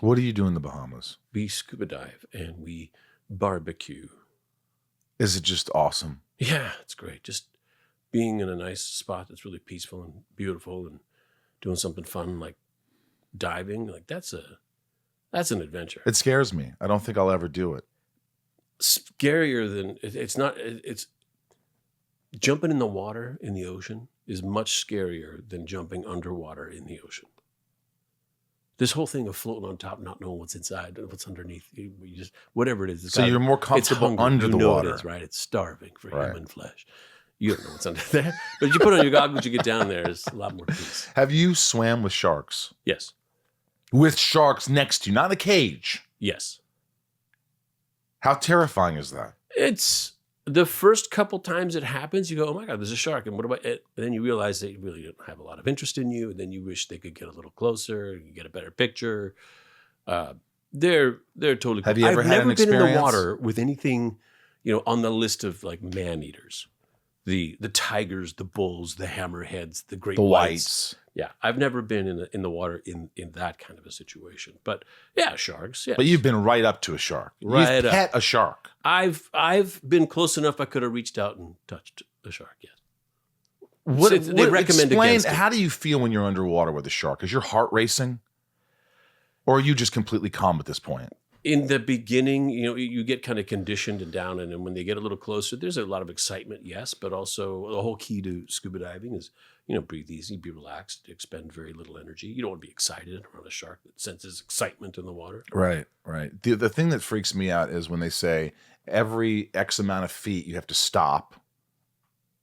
What do you do in the Bahamas? We scuba dive and we barbecue. Is it just awesome? Yeah, it's great. Just being in a nice spot that's really peaceful and beautiful and doing something fun like diving, like that's an adventure. It scares me. I don't think I'll ever do it. Scarier than it's jumping in the water in the ocean is much scarier than jumping underwater in the ocean. This whole thing of floating on top, not knowing what's inside and what's underneath, you just whatever it is. So you're more comfortable under the water. It is, right? It's starving for human flesh. You don't know what's under there, but you put on your goggles, you get down there. It's a lot more peace. Have you swam with sharks? Yes. With sharks next to you, not in a cage. Yes. How terrifying is that? It's the first couple times it happens, you go, oh my God, there's a shark. And what about it? And then you realize they really don't have a lot of interest in you. And then you wish they could get a little closer, you get a better picture. They're totally cool. Have you ever had an experience? I've never been in the water with anything, on the list of like man eaters. The tigers, the bulls, the hammerheads, the great whites. Yeah, I've never been in the water in that kind of a situation. But yeah, sharks. Yes. But you've been right up to a shark. Right You've up. pet a shark. I've been close enough. I could have reached out and touched a shark. Yes. They recommend against it. How do you feel when you're underwater with a shark? Is your heart racing, or are you just completely calm at this point? In the beginning, you get kind of conditioned and down, and then when they get a little closer, there's a lot of excitement, yes, but also the whole key to scuba diving is, breathe easy, be relaxed, expend very little energy. You don't want to be excited around a shark that senses excitement in the water. Right. The thing that freaks me out is when they say every X amount of feet you have to stop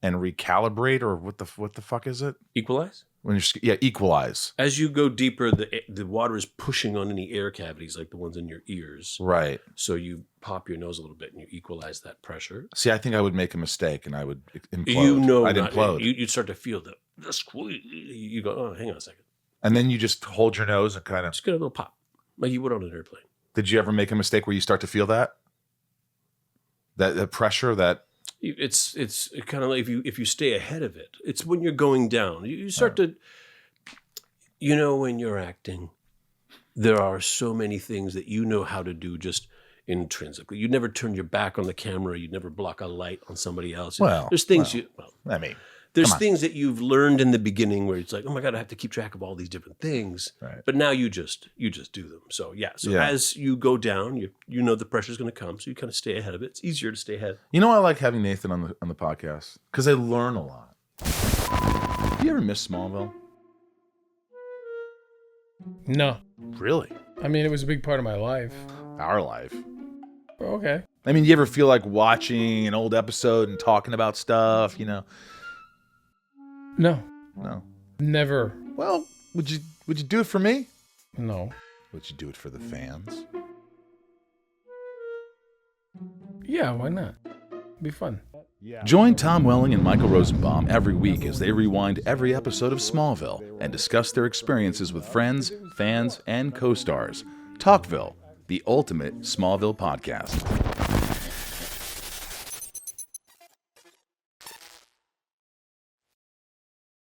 and recalibrate, or what the fuck is it? Equalize? Equalize. As you go deeper, the water is pushing on any air cavities, like the ones in your ears. Right. So you pop your nose a little bit and you equalize that pressure. See, I think I would make a mistake and I would implode. I'd implode. You'd start to feel the squeeze. You go, oh, hang on a second. And then you just hold your nose and kind of... Just get a little pop, like you would on an airplane. Did you ever make a mistake where you start to feel that? That pressure, that... It's kind of like if you stay ahead of it. It's when you're going down. You start to, when you're acting, there are so many things that you know how to do just intrinsically. You never turn your back on the camera. You never block a light on somebody else. There's things there's things that you've learned in the beginning where it's like, oh my God, I have to keep track of all these different things. Right. But now you just do them. So as you go down, you know the pressure's going to come, so you kind of stay ahead of it. It's easier to stay ahead. I like having Nathan on the podcast because I learn a lot. Do you ever miss Smallville? No. Really? I mean, it was a big part of my life. Our life. Okay. I mean, you ever feel like watching an old episode and talking about stuff, No. Never. Well, would you do it for me? No. Would you do it for the fans? Yeah, why not? It'd be fun. Join Tom Welling and Michael Rosenbaum every week as they rewind every episode of Smallville and discuss their experiences with friends, fans, and co-stars. Talkville, the ultimate Smallville podcast.